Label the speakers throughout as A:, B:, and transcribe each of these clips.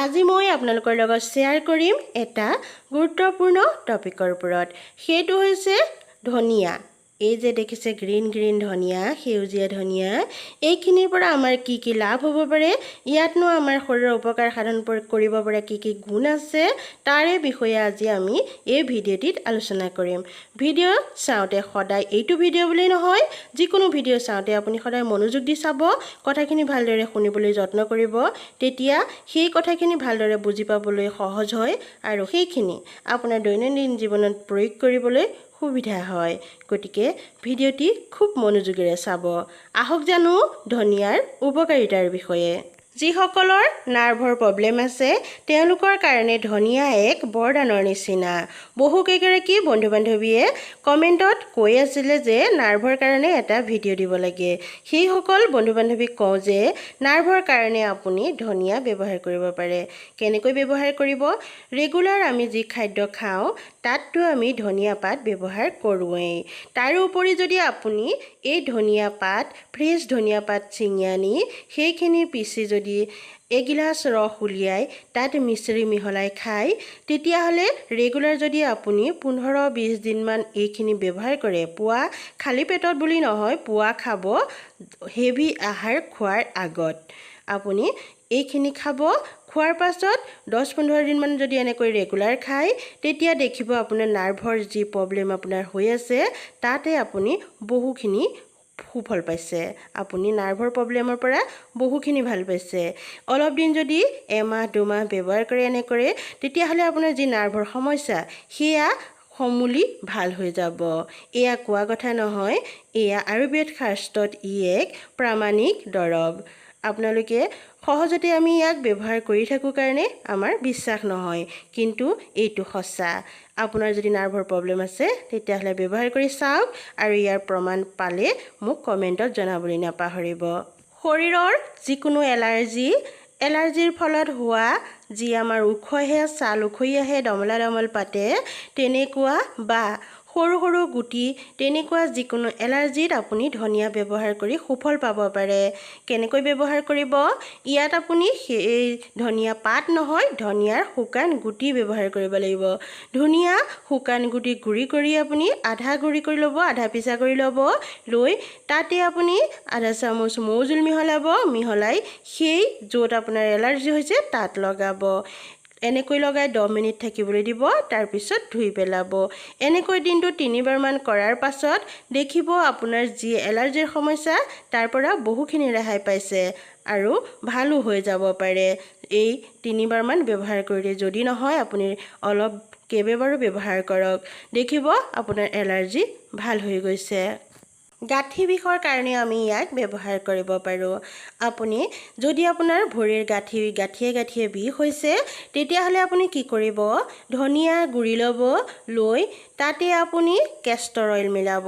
A: আজি মই আপোনালোকৰ লগত শ্বেয়াৰ কৰিম এটা গুৰুত্বপূৰ্ণ টপিকৰ ওপৰত। সেইটো হৈছে ধনিয়া। এই যে দেখিছে গ্ৰীণ ধনিয়া, সেউজীয়া ধনিয়া, এইখিনিৰ পৰা আমাৰ কি কি লাভ হ'ব পাৰে, ইয়াতনো আমাৰ শৰীৰৰ উপকাৰ সাধন কৰিব পৰা কি কি গুণ আছে, তাৰে বিষয়ে আজি আমি এই ভিডিঅ'টিত আলোচনা কৰিম। ভিডিঅ' চাওঁতে সদায় এইটো ভিডিঅ' বুলি নহয়, যিকোনো ভিডিঅ' চাওঁতে আপুনি সদায় মনোযোগ দি চাব, কথাখিনি ভালদৰে শুনিবলৈ যত্ন কৰিব, তেতিয়া সেই কথাখিনি ভালদৰে বুজি পাবলৈ সহজ হয় আৰু সেইখিনি আপোনাৰ দৈনন্দিন জীৱনত প্ৰয়োগ কৰিবলৈ সুবিধা হয়। গতিকে ভিডিঅ'টি খুব মনোযোগেৰে চাব। আহক জানো ধনিয়াৰ উপকাৰিতাৰ বিষয়ে। যিসকলৰ নাৰ্ভৰ প্ৰব্লেম আছে তেওঁলোকৰ কাৰণে ধনিয়া এক বৰদানৰ নিচিনা। বহুকেইগৰাকী বন্ধু বান্ধৱীয়ে কমেণ্টত কৈ আছিলে যে নাৰ্ভৰ কাৰণে এটা ভিডিঅ' দিব লাগে। সেইসকল বন্ধু বান্ধৱীক কওঁ যে নাৰ্ভৰ কাৰণে আপুনি ধনিয়া ব্যৱহাৰ কৰিব পাৰে। কেনেকৈ ব্যৱহাৰ কৰিব? ৰেগুলাৰ আমি যি খাদ্য খাওঁ তাততো আমি ধনিয়া পাত ব্যৱহাৰ কৰোঁৱেই। তাৰোপৰি যদি আপুনি এই ধনিয়া পাত, ফ্ৰেছ ধনিয়া পাত ছিঙি আনি সেইখিনি পিচি যদি এগিলাচ ৰস উলিয়াই তাত মিশ্ৰি মিহলাই খায়, তেতিয়াহ'লে ৰেগুলাৰ যদি আপুনি 15-20 দিনমান এইখিনি ব্যৱহাৰ কৰে, পুৱা খালী পেটত বুলি নহয়, পুৱা খাব হেভি আহাৰ খোৱাৰ আগত। আপুনি এইখিনি খাব, খোৱাৰ পাছত 10-15 দিনমান যদি এনেকৈ ৰেগুলাৰ খায়, তেতিয়া দেখিব আপোনাৰ নাৰ্ভৰ যি প্ৰব্লেম আপোনাৰ হৈ আছে তাতে আপুনি বহুখিনি সুফল পাইছে। আপুনি নাৰ্ভৰ প্ৰব্লেমৰ পৰা বহুখিনি ভাল পাইছে। অলপ দিন যদি এমাহ 2 মাহ ব্যৱহাৰ কৰে এনেকৰে, তেতিয়াহ'লে আপোনাৰ যি নাৰ্ভৰ সমস্যা সেয়া সমূলি ভাল হৈ যাব। এয়া কোৱা কথা নহয়, এয়া আয়ুৰ্বেদ শাস্ত্ৰত এক প্ৰামাণিক দৰৱ। আপোনালোকে সহজতে আমি ইয়াক ব্যৱহাৰ কৰি থাকোঁ কাৰণে আমাৰ বিশ্বাস নহয়, কিন্তু এইটো সঁচা। আপোনাৰ যদি নাৰ্ভৰ প্ৰব্লেম আছে তেতিয়াহ'লে ব্যৱহাৰ কৰি চাওক আৰু ইয়াৰ প্ৰমাণ পালে মোক কমেণ্টত জনাবলৈ নাপাহৰিব। শৰীৰৰ যিকোনো এলাৰ্জিৰ ফলত হোৱা যি আমাৰ উখহে, ছাল উখহি আহে, দমলা পাতে, তেনেকুৱা বা সৰু সৰু গুটি, তেনেকুৱা যিকোনো এলাৰ্জিত আপুনি ধনিয়া ব্যৱহাৰ কৰি সুফল পাব পাৰে। কেনেকৈ ব্যৱহাৰ কৰিব? ইয়াত আপুনি সেই ধনিয়া পাত নহয়, ধনিয়াৰ শুকান গুটি ব্যৱহাৰ কৰিব লাগিব। ধনিয়া শুকান গুটি গুড়ি কৰি আপুনি আধা গুড়ি কৰি ল'ব, আধা পিচা কৰি ল'ব, লৈ তাতে আপুনি আধা চামুচ মৌ জোল মিহলাই সেই য'ত আপোনাৰ এলাৰ্জি হৈছে তাত লগাব। এনেকৈ লগাই 10 মিনিট থাকিবলৈ দিব, তাৰপিছত ধুই পেলাব। এনেকৈ দিনটো 3বাৰমান কৰাৰ পাছত দেখিব আপোনাৰ যি এলাৰ্জিৰ সমস্যা তাৰ পৰা বহুখিনি ৰেহাই পাইছে আৰু ভালো হৈ যাব পাৰে। এই 3বাৰমান ব্যৱহাৰ কৰিলে, যদি নহয় আপুনি অলপ কেইবাবাৰো ব্যৱহাৰ কৰক, দেখিব আপোনাৰ এলাৰ্জি ভাল হৈ গৈছে। গাঁঠি বিষৰ কাৰণে আমি ইয়াক ব্যৱহাৰ কৰিব পাৰোঁ। আপুনি যদি আপোনাৰ ভৰিৰ গাঁঠিয়ে বিষ হৈছে, তেতিয়াহ'লে আপুনি কি কৰিব? ধনিয়া গুড়ি ল'ব, লৈ তাতে আপুনি কেষ্টৰ অইল মিলাব,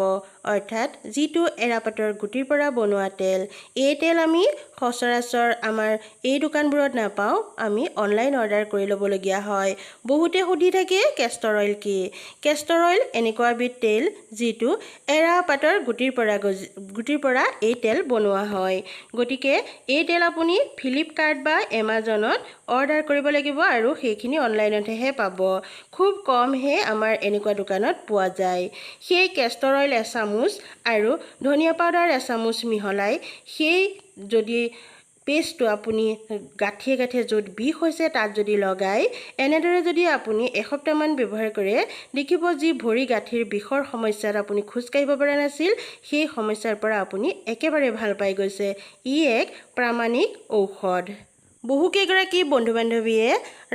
A: অৰ্থাৎ যিটো এৰাপাতৰ গুটিৰ পৰা বনোৱা তেল। এই তেল আমি সচৰাচৰ আমাৰ এই দোকানবোৰত নাপাওঁ, আমি অনলাইন অৰ্ডাৰ কৰি ল'বলগীয়া হয়। বহুতে সুধি থাকে কেষ্টৰ অইল কি? কেষ্টৰ অইল এনেকুৱা এবিধ তেল যিটো এৰাপাতৰ গুটিৰ পৰা এই তেল বনোৱা হয়। গতিকে এই তেল আপুনি ফ্লিপকাৰ্ট বা এমাজনত অৰ্ডাৰ কৰিব লাগিব আৰু সেইখিনি অনলাইনতহে পাব। খুব কমহে আমাৰ এনেকুৱা দোকানত পোৱা যায়। সেই কেষ্টৰ অইল এচামুচ আৰু ধনিয়া পাউডাৰ এচামুচ মিহলাই সেই যদি পেষ্টটো আপুনি গাঁঠিয়ে য'ত বিষ হৈছে তাত যদি লগাই, এনেদৰে যদি আপুনি এসপ্তাহমান ব্যৱহাৰ কৰে, দেখিব যি ভৰি গাঁঠিৰ বিষৰ সমস্যাত আপুনি খোজকাঢ়িব পৰা নাছিল, সেই সমস্যাৰ পৰা আপুনি একেবাৰে ভাল পাই গৈছে। ই এক প্ৰামাণিক ঔষধ। বহুকেইগৰাকী বন্ধু বান্ধৱীয়ে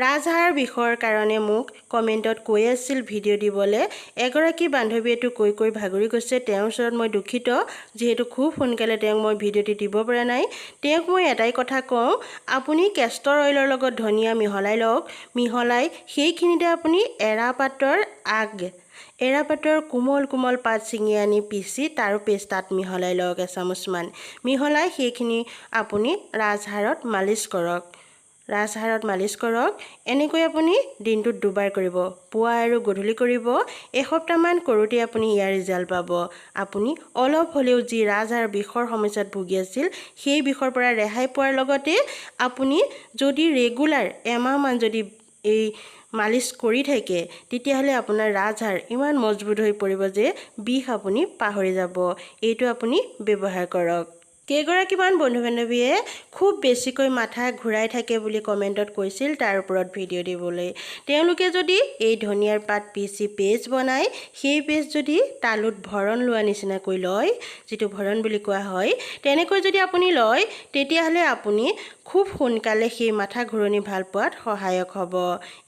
A: ৰাজহাড়ৰ বিষৰ কাৰণে মোক কমেণ্টত কৈ আছিল ভিডিঅ' দিবলৈ। এগৰাকী বান্ধৱীয়েতো কৈ ভাগৰি গৈছে। তেওঁৰ ওচৰত মই দুখিত, যিহেতু খুব সোনকালে তেওঁক মই ভিডিঅ'টি দিব পৰা নাই। তেওঁক মই এটাই কথা কওঁ, আপুনি কেষ্টৰ অইলৰ লগত ধনিয়া মিহলাই লওক। মিহলাই সেইখিনিতে আপুনি এৰাপাতৰ কোমল পাত ছিঙি আনি পিচি তাৰ পেষ্ট তাত মিহলাই লওক এচামুচমান। মিহলাই সেইখিনি আপুনি ৰাজহাড়ত মালিচ কৰক। ৰাজহাড়ত মালিচ কৰক। এনেকৈ আপুনি দিনটোত দুবাৰ কৰিব, পুৱা আৰু গধূলি কৰিব। এসপ্তাহমান কৰোঁতে আপুনি ইয়াৰ ৰিজাল্ট পাব। আপুনি অলপ হ'লেও যি ৰাজহাড় বিষৰ সমস্যাত ভুগি আছিল সেই বিষৰ পৰা ৰেহাই পোৱাৰ লগতে আপুনি যদি ৰেগুলাৰ এমাহমান যদি এই মালিচ কৰি থাকে তেতিয়াহ'লে আপোনাৰ ৰাজহাড় ইমান মজবুত হৈ পৰিব যে বিষ আপুনি পাহৰি যাব। এইটো আপুনি ব্যৱহাৰ কৰক। কেইগৰাকীমান বন্ধু বান্ধৱীয়ে খুব বেছিকৈ মাথা ঘূৰাই থাকে বুলি কমেণ্টত কৈছিল তাৰ ওপৰত ভিডিঅ' দিবলৈ। তেওঁলোকে যদি এই ধনিয়াৰ পাত পিচি পেষ্ট বনায়, সেই পেষ্ট যদি তালুত ভৰণ লোৱা নিচিনাকৈ লয়, যিটো ভৰণ বুলি কোৱা হয়, তেনেকৈ যদি আপুনি লয় তেতিয়াহ'লে আপুনি খুব সোনকালে সেই মাথা ঘূৰণি ভাল পোৱাত সহায়ক হ'ব।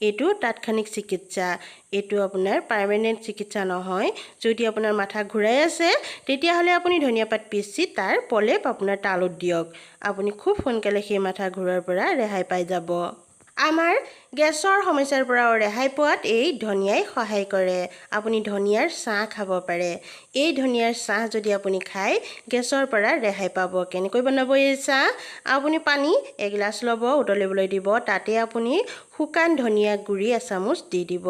A: এইটো তাৎক্ষণিক চিকিৎসা, এইটো আপোনাৰ পাৰ্মানেণ্ট চিকিৎসা নহয়। যদি আপোনাৰ মাথা ঘূৰাই আছে তেতিয়াহ'লে আপুনি ধনিয়া পাত পিচি তাৰ পলেপ আপোনাৰ তালুত দিয়ক। আপুনি খুব সোনকালে সেই মাথা ঘূৰোৱাৰ পৰা ৰেহাই পাই যাব। আমাৰ গেছৰ সমস্যাৰ পৰাও ৰেহাই পোৱাত এই ধনিয়াই সহায় কৰে। আপুনি ধনিয়াৰ চাহ খাব পাৰে। এই ধনিয়াৰ চাহ যদি আপুনি খায় গেছৰ পৰা ৰেহাই পাব। কেনেকৈ বনাব এই চাহ? আপুনি পানী এগিলাচ ল'ব, উতলিবলৈ দিব। তাতে আপুনি শুকান ধনিয়া গুড়ি এচামুচ দি দিব।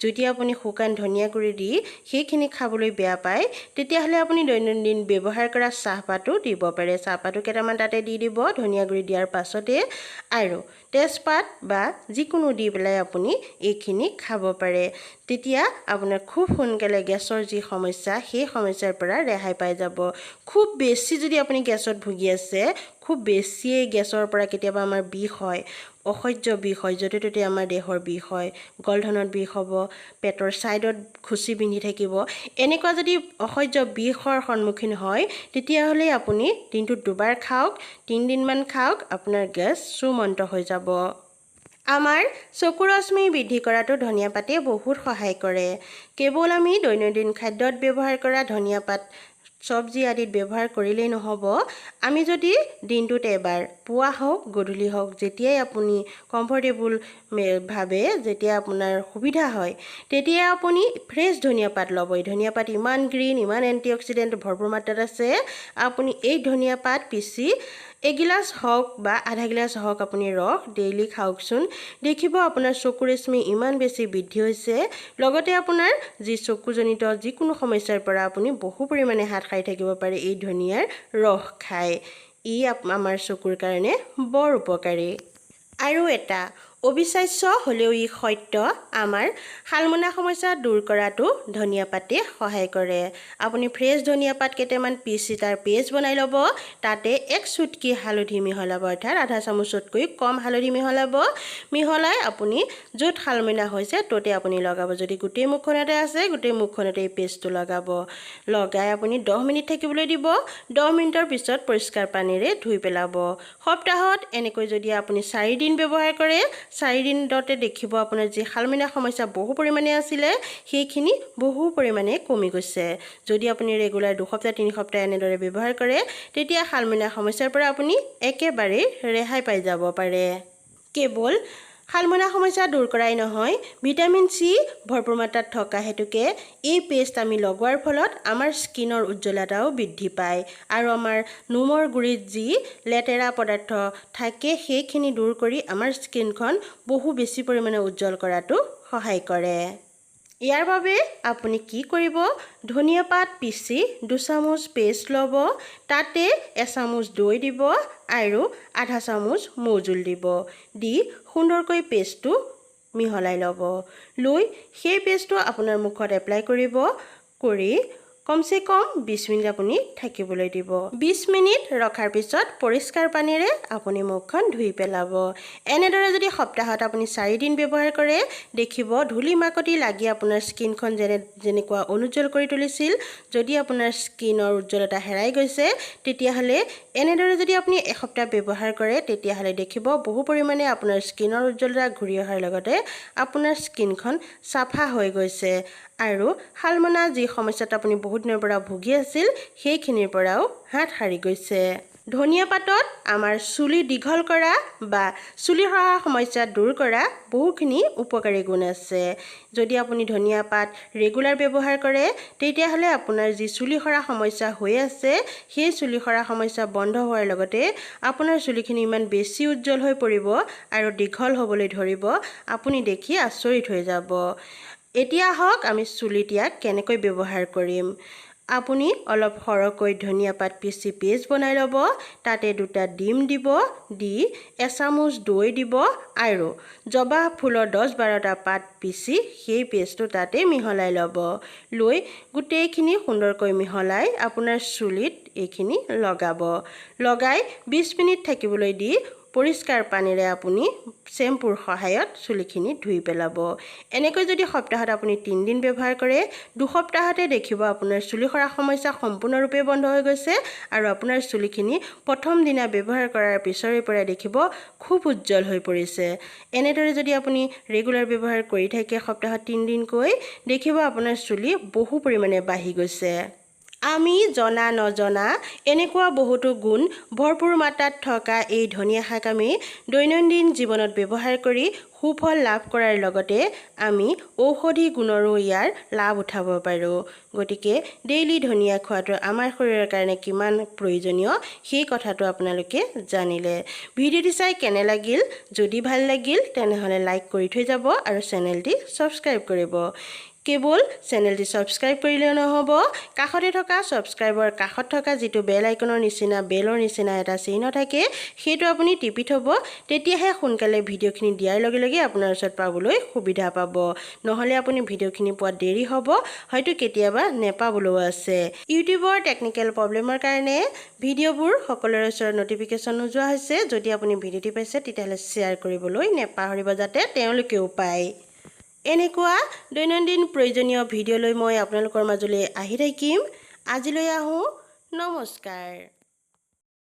A: যদি আপুনি শুকান ধনিয়া গুড়ি দি সেইখিনি খাবলৈ বেয়া পায় তেতিয়াহ'লে আপুনি দৈনন্দিন ব্যৱহাৰ কৰা চাহপাতো দিব পাৰে। চাহপাতো কেইটামান তাতে দি দিব ধনিয়া গুড়ি দিয়াৰ পাছতে, আৰু তেজপাত বা যিকোনো দি পেলাই আপুনি এইখিনি খাব পাৰে। তেতিয়া আপোনাৰ খুব সোনকালে গেছৰ যি সমস্যা সেই সমস্যাৰ পৰা ৰেহাই পাই যাব। খুব বেছি যদি আপুনি গেছত ভুগি আছে, খুব বেছিয়ে গেছৰ পৰা কেতিয়াবা আমাৰ বিষ হয়, অসহ্য বিষ হয়, য'তে ত'তে আমাৰ দেহৰ বিষ হয়, গলধনত বিষ হ'ব, পেটৰ ছাইডত খুচি বিন্ধি থাকিব। এনেকুৱা যদি অসহ্য বিষৰ সন্মুখীন হয় তেতিয়াহ'লে আপুনি দিনটোত দুবাৰ খাওক, 3 দিনমান খাওক, আপোনাৰ গেছ সুমন্ত হৈ যাব। আমাৰ চকুৰ ৰশ্মি বৃদ্ধি কৰাটো ধনিয়া পাতে বহুত সহায় কৰে। কেৱল আমি দৈনন্দিন খাদ্যত ব্যৱহাৰ কৰা ধনিয়া পাত চব্জি আদিত ব্যৱহাৰ কৰিলেই নহ'ব। আমি যদি দিনটোত এবাৰ, পুৱা হওক গধূলি হওক, যেতিয়াই আপুনি কমফৰ্টেবল ভাৱে, যেতিয়া আপোনাৰ সুবিধা হয় তেতিয়াই আপুনি ফ্ৰেছ ধনিয়া পাত ল'ব। এই ধনিয়া পাত ইমান গ্ৰীণ, ইমান এণ্টিঅক্সিডেণ্ট ভৰপূৰ মাত্ৰাত আছে। আপুনি এই ধনিয়া পাত পিচি এগিলাচ হওক বা আধা গিলাচ হওক আপুনি ৰস ডেইলি খাওকচোন। দেখিব আপোনাৰ চকুৰ ৰশ্মি ইমান বেছি বৃদ্ধি হৈছে, লগতে আপোনাৰ যি চকুজনিত যিকোনো সমস্যাৰ পৰা আপুনি বহু পৰিমাণে হাত সাৰি থাকিব পাৰে এই ধনিয়াৰ ৰস খাই। ই আমাৰ চকুৰ কাৰণে বৰ উপকাৰী। আৰু এটা অবিশ্বাস্য হ'লেও ই সত্য, আমাৰ শালমইনা সমস্যা দূৰ কৰাটো ধনিয়া পাতে সহায় কৰে। আপুনি ফ্ৰেছ ধনিয়া পাত কেইটামান পিচি তাৰ পেষ্ট বনাই ল'ব। তাতে 1 চুটকি হালধি মিহলাব, অৰ্থাৎ আধা চামুচতকৈ কম হালধি মিহলাব। মিহলাই আপুনি য'ত শালমইনা হৈছে ত'তে আপুনি লগাব। যদি গোটেই মুখখনতে আছে গোটেই মুখখনতে এই পেষ্টটো লগাব। লগাই আপুনি 10 মিনিট থাকিবলৈ দিব। 10 মিনিটৰ পিছত পৰিষ্কাৰ পানীৰে ধুই পেলাব। সপ্তাহত এনেকৈ যদি আপুনি 4 দিন ব্যৱহাৰ কৰে, 4 দিনতে দেখিব আপোনাৰ যি শালমইনা সমস্যা বহু পৰিমাণে আছিলে সেইখিনি বহু পৰিমাণে কমি গৈছে। যদি আপুনি ৰেগুলাৰ 2 সপ্তাহ 3 সপ্তাহ এনেদৰে ব্যৱহাৰ কৰে তেতিয়া শালমইনা সমস্যাৰ পৰা আপুনি একেবাৰে ৰেহাই পাই যাব পাৰে। কেৱল শালমইনা সমস্যা দূৰ কৰাই নহয়, ভিটামিন চি ভৰপূৰ মাত্ৰাত থকা হেতুকে এই পেষ্ট আমি লগোৱাৰ ফলত আমাৰ স্কিনৰ উজ্জ্বলতাও বৃদ্ধি পায় আৰু আমাৰ নোমৰ গুৰিত যি লেতেৰা পদাৰ্থ থাকে সেইখিনি দূৰ কৰি আমাৰ স্কিনখন বহু বেছি পৰিমাণে উজ্জ্বল কৰাটো সহায় কৰে। ইয়াৰ বাবে আপুনি কি কৰিব? ধনিয়া পাত পিচি 2 চামুচ পেষ্ট ল'ব, তাতে এচামুচ দৈ দিব আৰু আধা চামুচ মৌজোল দিব। দি সুন্দৰকৈ পেষ্টটো মিহলাই ল'ব। লৈ সেই পেষ্টটো আপোনাৰ মুখত এপ্লাই কৰিব। কৰি কমচে কম 20 মিনিট আপুনি থাকিবলৈ দিব। 20 মিনিট ৰখাৰ পিছত পৰিষ্কাৰ পানীৰে আপুনি মুখখন ধুই পেলাব। এনেদৰে যদি সপ্তাহত আপুনি 4 দিন ব্যৱহাৰ কৰে দেখিব ধূলি মাকতি লাগি আপোনাৰ স্কিনখন যেনেকুৱা অনুজ্জ্বল কৰি তুলিছিল, যদি আপোনাৰ স্কিনৰ উজ্জ্বলতা হেৰাই গৈছে তেতিয়াহ'লে এনেদৰে যদি আপুনি এসপ্তাহ ব্যৱহাৰ কৰে তেতিয়াহ'লে দেখিব বহু পৰিমাণে আপোনাৰ স্কিনৰ উজ্জ্বলতা ঘূৰি অহাৰ লগতে আপোনাৰ স্কিনখন চাফা হৈ গৈছে আৰু শালমইনা যি সমস্যাত আপুনি বহুত দিনৰ পৰা ভুগি আছিল সেইখিনিৰ পৰাও হাত সাৰি গৈছে। ধনিয়া পাতত আমাৰ চুলি দীঘল কৰা বা চুলি সৰা সমস্যা দূৰ কৰা বহুখিনি উপকাৰী গুণ আছে। যদি আপুনি ধনিয়া পাত ৰেগুলাৰ ব্যৱহাৰ কৰে তেতিয়াহ'লে আপোনাৰ যি চুলি সৰা সমস্যা হৈ আছে সেই চুলি সৰা সমস্যা বন্ধ হোৱাৰ লগতে আপোনাৰ চুলিখিনি ইমান বেছি উজ্জ্বল হৈ পৰিব আৰু দীঘল হ'বলৈ ধৰিব, আপুনি দেখি আচৰিত হৈ যাব। এতিয়া আহক আমি চুলি তিয়াক কেনেকৈ ব্যৱহাৰ কৰিম। আপুনি অলপ সৰহকৈ ধনিয়া পাত পিচি পেষ্ট বনাই ল'ব, তাতে 2টা ডিম দিব, দি এচামুচ দৈ দিব আৰু জবা ফুলৰ 10-12টা পাত পিচি সেই পেষ্টটো তাতে মিহলাই ল'ব। লৈ গোটেইখিনি সুন্দৰকৈ মিহলাই আপোনাৰ চুলিত এইখিনি লগাব। লগাই 20 মিনিট থাকিবলৈ দি পৰিষ্কাৰ পানীৰে আপুনি শ্বেম্পুৰ সহায়ত চুলিখিনি ধুই পেলাব। এনেকৈ যদি সপ্তাহত আপুনি 3 দিন ব্যৱহাৰ কৰে, 2 সপ্তাহতে দেখিব আপোনাৰ চুলি সৰা সমস্যা সম্পূৰ্ণৰূপে বন্ধ হৈ গৈছে আৰু আপোনাৰ চুলিখিনি প্ৰথম দিনা ব্যৱহাৰ কৰাৰ পিছৰে পৰা দেখিব খুব উজ্জ্বল হৈ পৰিছে। এনেদৰে যদি আপুনি ৰেগুলাৰ ব্যৱহাৰ কৰি থাকে সপ্তাহত 3 দিনকৈ, দেখিব আপোনাৰ চুলি বহু পৰিমাণে বাঢ়ি গৈছে। আমি জনা নজনা এনেকুৱা বহুতো গুণ ভৰপূৰ মাত্ৰাত থকা এই ধনিয়া শাক আমি দৈনন্দিন জীৱনত ব্যৱহাৰ কৰি সুফল লাভ কৰাৰ লগতে আমি ঔষধি গুণৰো ইয়াৰ লাভ উঠাব পাৰোঁ। গতিকে ডেইলি ধনিয়া খোৱাটো আমাৰ শৰীৰৰ কাৰণে কিমান প্ৰয়োজনীয় সেই কথাটো আপোনালোকে জানিলে। ভিডিঅ'টি চাই কেনে লাগিল? যদি ভাল লাগিল তেনেহ'লে লাইক কৰি থৈ যাব আৰু চেনেলটি ছাবস্ক্ৰাইব কৰিব। কেৱল চেনেলটি ছাবস্ক্ৰাইব কৰিলেও নহ'ব, কাষতে থকা ছাবস্ক্ৰাইবৰ কাষত থকা যিটো বেল আইকনৰ নিচিনা বেলৰ নিচিনা এটা চিহ্ন থাকে সেইটো আপুনি টিপি থ'ব, তেতিয়াহে সোনকালে ভিডিঅ'খিনি দিয়াৰ লগে লগে আপোনাৰ ওচৰত পাবলৈ সুবিধা পাব। নহ'লে আপুনি ভিডিঅ'খিনি পোৱাত দেৰি হ'ব, হয়তো কেতিয়াবা নেপাবলৈও আছে। ইউটিউবৰ টেকনিকেল প্ৰব্লেমৰ কাৰণে ভিডিঅ'বোৰ সকলোৰে ওচৰত নটিফিকেশ্যন নোযোৱা হৈছে। যদি আপুনি ভিডিঅ'টি পাইছে তেতিয়াহ'লে শ্বেয়াৰ কৰিবলৈ নেপাহৰিব যাতে তেওঁলোকেও পায়। এনেকুৱা দৈনন্দিন প্ৰয়োজনীয় ভিডিঅ'লৈ মই আপোনালোকৰ মাজলৈ আহি থাকিম। আজিলৈ আহোঁ, নমস্কাৰ।